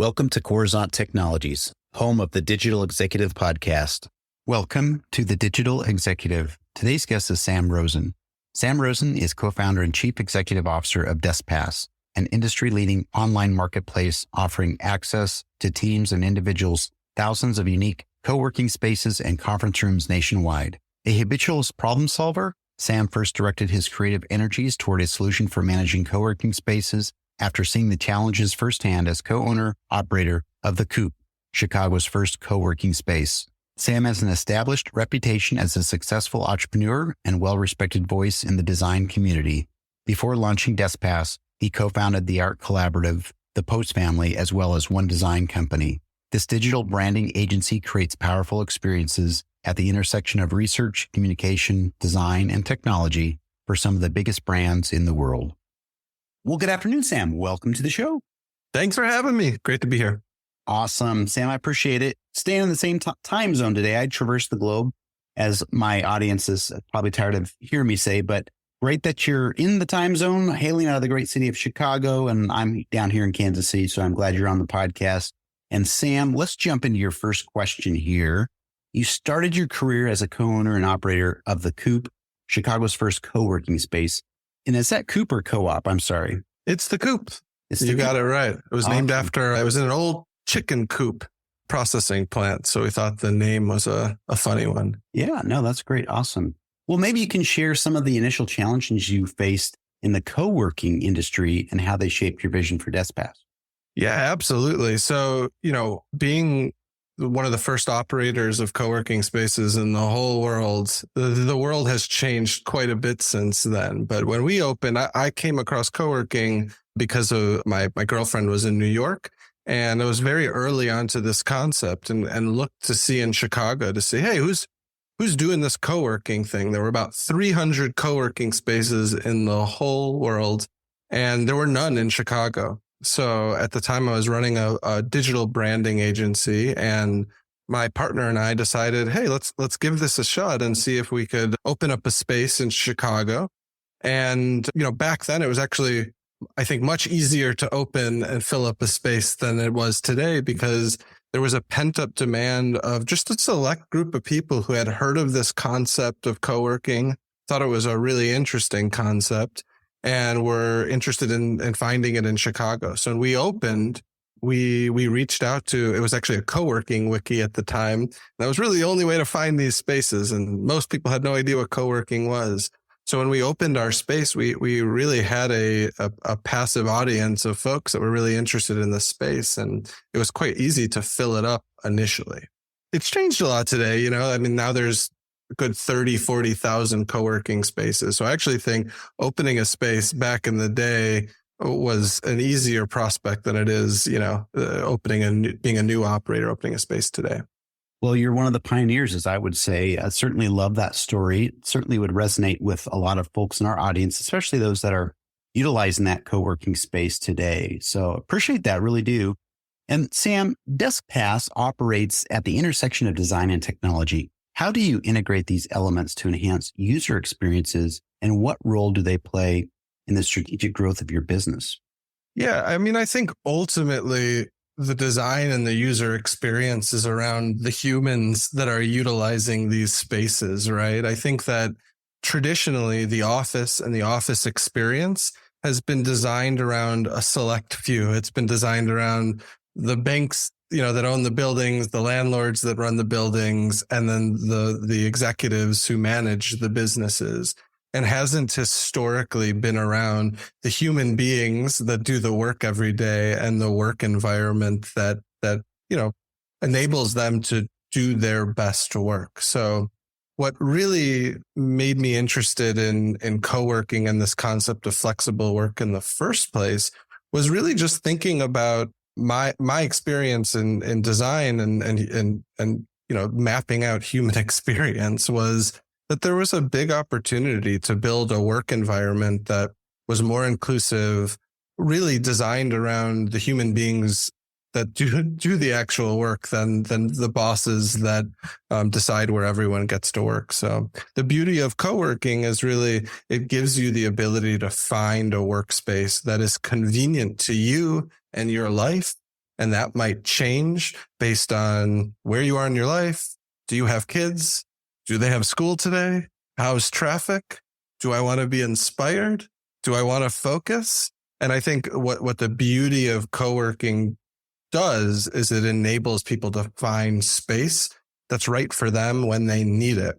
Welcome to Coruzant Technologies, home of the Digital Executive Podcast. Welcome to the Digital Executive. Today's guest is Sam Rosen. Sam Rosen is co-founder and chief executive officer of DeskPass, an industry-leading online marketplace offering access to teams and individuals, thousands of unique co-working spaces and conference rooms nationwide. A habitual problem solver, Sam first directed his creative energies toward a solution for managing co-working spaces after seeing the challenges firsthand as co-owner, operator of the Coop, Chicago's first co-working space. Sam has an established reputation as a successful entrepreneur and well-respected voice in the design community. Before launching DeskPass, he co-founded the art collaborative, The Post Family, as well as One Design Company. This digital branding agency creates powerful experiences at the intersection of research, communication, design, and technology for some of the biggest brands in the world. Well, good afternoon, Sam. Welcome to the show. Thanks for having me. Great to be here. Awesome. Sam, I appreciate it. Staying in the same time zone today. I traverse the globe, as my audience is probably tired of hearing me say, but great that you're in the time zone, hailing out of the great city of Chicago, and I'm down here in Kansas City, so I'm glad you're on the podcast. And Sam, let's jump into your first question here. You started your career as a co-owner and operator of the Coop, Chicago's first co-working space. And is that Coop or co-op? I'm sorry. It's the Coop. You got it right. It was named after, I was in an old chicken coop processing plant. So we thought the name was a funny one. Yeah, no, that's great. Awesome. Well, maybe you can share some of the initial challenges you faced in the co-working industry and how they shaped your vision for DeskPass. Yeah, absolutely. So, being one of the first operators of co-working spaces in the whole world, the world has changed quite a bit since then. But when we opened, I came across co-working because of my girlfriend was in New York. And I was very early onto this concept and looked to see in Chicago to see, hey, who's doing this co-working thing? There were about 300 co-working spaces in the whole world, and there were none in Chicago. So at the time I was running a digital branding agency, and my partner and I decided, hey, let's give this a shot and see if we could open up a space in Chicago. And, back then it was actually, I think, much easier to open and fill up a space than it was today, because there was a pent up demand of just a select group of people who had heard of this concept of co-working, thought it was a really interesting concept, and were interested in finding it in Chicago. So when we opened, we reached out to, it was actually a co-working wiki at the time. That was really the only way to find these spaces. And most people had no idea what co-working was. So when we opened our space, we really had a passive audience of folks that were really interested in this space. And it was quite easy to fill it up initially. It's changed a lot today. Now there's a good 30, 40,000 co-working spaces. So I actually think opening a space back in the day was an easier prospect than it is, being a new operator, opening a space today. Well, you're one of the pioneers, as I would say. I certainly love that story. It certainly would resonate with a lot of folks in our audience, especially those that are utilizing that co-working space today. So appreciate that, really do. And Sam, DeskPass operates at the intersection of design and technology. How do you integrate these elements to enhance user experiences, and what role do they play in the strategic growth of your business? Yeah, I think ultimately the design and the user experience is around the humans that are utilizing these spaces, right? I think that traditionally the office and the office experience has been designed around a select few. It's been designed around the banks, that own the buildings, the landlords that run the buildings, and then the executives who manage the businesses, and hasn't historically been around the human beings that do the work every day and the work environment that enables them to do their best work. So what really made me interested in co-working and this concept of flexible work in the first place was really just thinking about my experience in design and mapping out human experience, was that there was a big opportunity to build a work environment that was more inclusive, really designed around the human beings that do the actual work than the bosses that decide where everyone gets to work. So the beauty of co-working is really, it gives you the ability to find a workspace that is convenient to you and your life, And that might change based on where you are in your life. Do you have kids? Do they have school today? How's traffic? Do I want to be inspired? Do I want to focus? And I think what the beauty of co-working does is it enables people to find space that's right for them when they need it.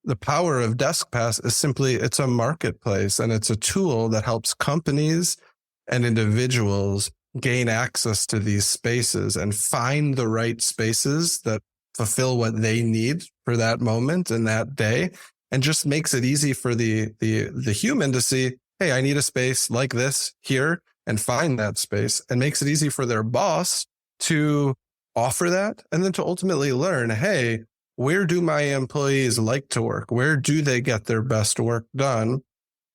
The power of DeskPass is simply, it's a marketplace and it's a tool that helps companies and individuals gain access to these spaces and find the right spaces that fulfill what they need for that moment and that day, and just makes it easy for the human to see, hey, I need a space like this here, and find that space, and makes it easy for their boss to offer that, and then to ultimately learn, hey, where do my employees like to work? Where do they get their best work done?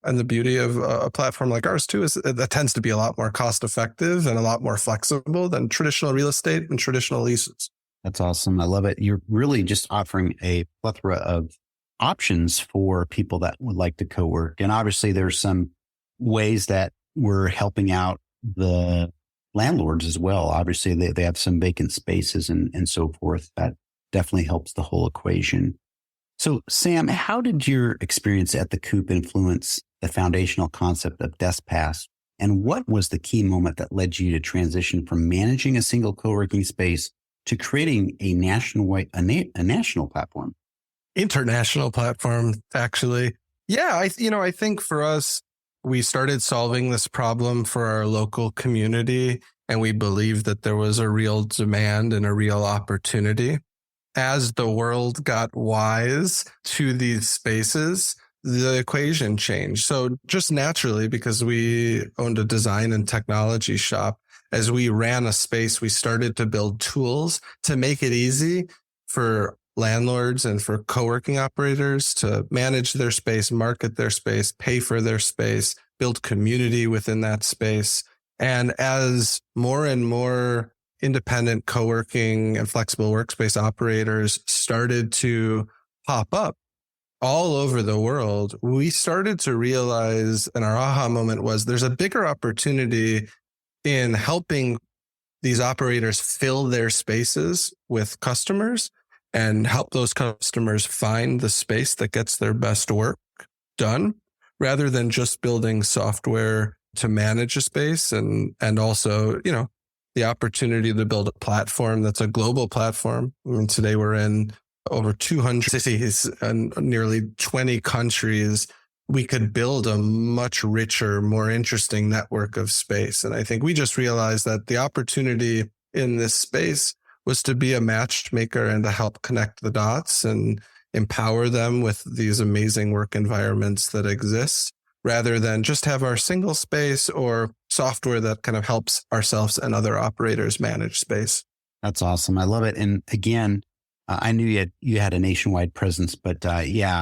And the beauty of a platform like ours too is that tends to be a lot more cost effective and a lot more flexible than traditional real estate and traditional leases. That's awesome. I love it. You're really just offering a plethora of options for people that would like to co-work. And obviously there's some ways that we're helping out the landlords as well. Obviously they have some vacant spaces and so forth. That definitely helps the whole equation. So Sam, how did your experience at the Coop influence the foundational concept of DeskPass? And what was the key moment that led you to transition from managing a single co-working space to creating a national platform? International platform, actually. Yeah, I think for us, we started solving this problem for our local community, and we believed that there was a real demand and a real opportunity. As the world got wise to these spaces, the equation changed. So just naturally, because we owned a design and technology shop, as we ran a space, we started to build tools to make it easy for landlords and for co-working operators to manage their space, market their space, pay for their space, build community within that space. And as more and more independent co-working and flexible workspace operators started to pop up all over the world, we started to realize, and our aha moment was, there's a bigger opportunity in helping these operators fill their spaces with customers and help those customers find the space that gets their best work done, rather than just building software to manage a space. And also, the opportunity to build a platform that's a global platform. I mean, today we're in over 200 cities and nearly 20 countries. We could build a much richer, more interesting network of space. And I think we just realized that the opportunity in this space was to be a matchmaker and to help connect the dots and empower them with these amazing work environments that exist, rather than just have our single space or software that kind of helps ourselves and other operators manage space. That's awesome. I love it. And again, I knew you had a nationwide presence, but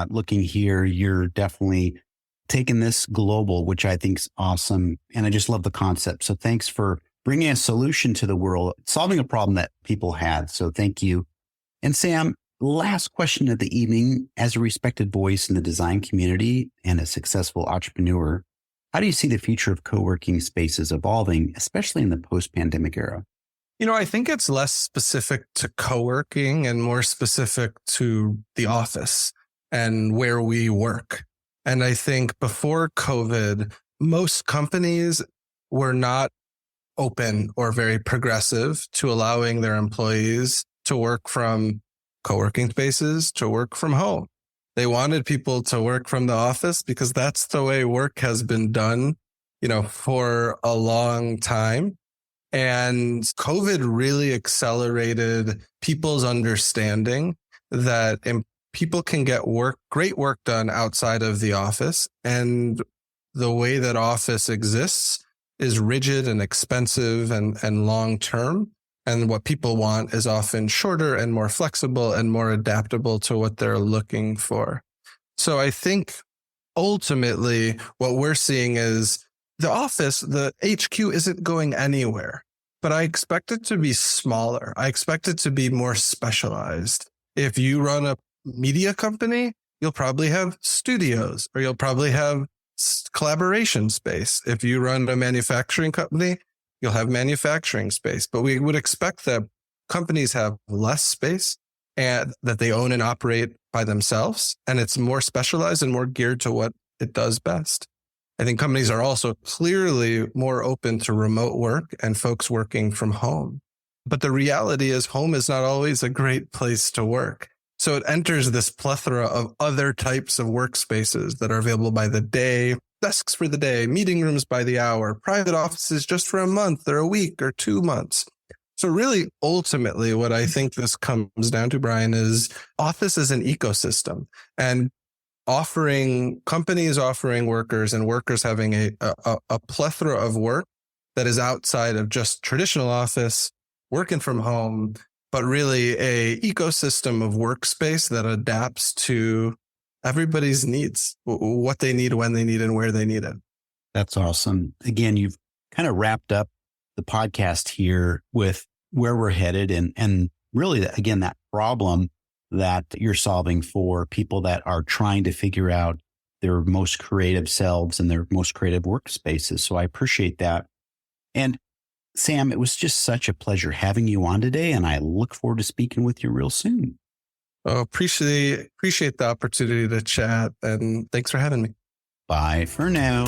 looking here, you're definitely taking this global, which I think is awesome. And I just love the concept. So thanks for bringing a solution to the world, solving a problem that people had. So thank you. And Sam, last question of the evening. As a respected voice in the design community and a successful entrepreneur, how do you see the future of co-working spaces evolving, especially in the post-pandemic era? I think it's less specific to co-working and more specific to the office and where we work. And I think before COVID, most companies were not open or very progressive to allowing their employees to work from co-working spaces, to work from home. They wanted people to work from the office because that's the way work has been done, for a long time. And COVID really accelerated people's understanding that people can get great work done outside of the office. And the way that office exists is rigid and expensive and long-term. And what people want is often shorter and more flexible and more adaptable to what they're looking for. So I think ultimately what we're seeing is the office, the HQ isn't going anywhere, but I expect it to be smaller. I expect it to be more specialized. If you run a media company, you'll probably have studios, or you'll probably have collaboration space. If you run a manufacturing company, you'll have manufacturing space, but we would expect that companies have less space and that they own and operate by themselves. And it's more specialized and more geared to what it does best. I think companies are also clearly more open to remote work and folks working from home. But the reality is home is not always a great place to work. So it enters this plethora of other types of workspaces that are available by the day, desks for the day, meeting rooms by the hour, private offices just for a month or a week or 2 months. So really, ultimately, what I think this comes down to, Brian, is office as an ecosystem, and companies offering workers and workers having a plethora of work that is outside of just traditional office, working from home, but really a ecosystem of workspace that adapts to everybody's needs, what they need, when they need, and where they need it. That's awesome. Again, you've kind of wrapped up the podcast here with where we're headed and really, again, that problem that you're solving for people that are trying to figure out their most creative selves and their most creative workspaces. So I appreciate that. And Sam, it was just such a pleasure having you on today, and I look forward to speaking with you real soon. Oh, appreciate the opportunity to chat, and thanks for having me. Bye for now.